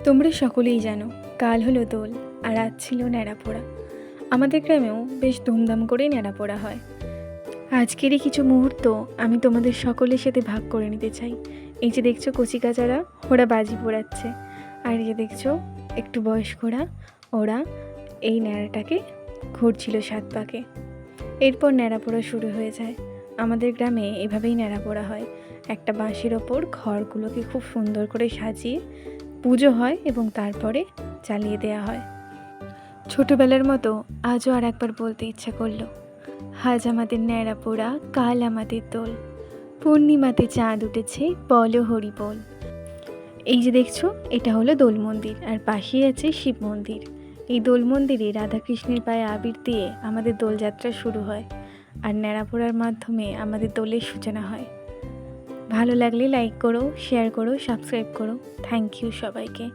তোমরা সকলেই জানো কাল হলো দোল আর আজ ছিল ন্যাড়াপোড়া। আমাদের গ্রামেও বেশ ধুমধাম করেই ন্যাড়াপোড়া হয়। আজকেরই কিছু মুহূর্ত আমি তোমাদের সকলের সাথে ভাগ করে নিতে চাই। এই যে দেখছো কচিকাচারা, ওরা বাজি পোড়াচ্ছে। আর এই যে দেখছো একটু বয়স্করা, ওরা এই ন্যাড়াটাকে ঘুরছিল 7 পাকে। এরপর ন্যাড়াপোড়া শুরু হয়ে যায়। আমাদের গ্রামে এভাবেই ন্যাড়াপোড়া হয়। একটা বাঁশের ওপর ঘরগুলোকে খুব সুন্দর করে সাজিয়ে পুজো হয় এবং তারপরে চালিয়ে দেওয়া হয়। ছোটবেলার মতো আজও আর একবার বলতে ইচ্ছা করলো, আজ আমাদের ন্যাড়াপোড়া, কাল আমাদের দোল, পূর্ণিমাতে চাঁদ উঠেছে, বলো হরি বল। এই যে দেখছো, এটা হলো দোল মন্দির আর পাশেই আছে শিব মন্দির। এই দোল মন্দিরে রাধাকৃষ্ণের পায়ে আবির দিয়ে আমাদের দোলযাত্রা শুরু হয় আর ন্যাড়াপোড়ার মাধ্যমে আমাদের দোলের সূচনা হয়। ভালো লাগলে লাইক করো, শেয়ার করো, সাবস্ক্রাইব করো। থ্যাংক ইউ সবাইকে।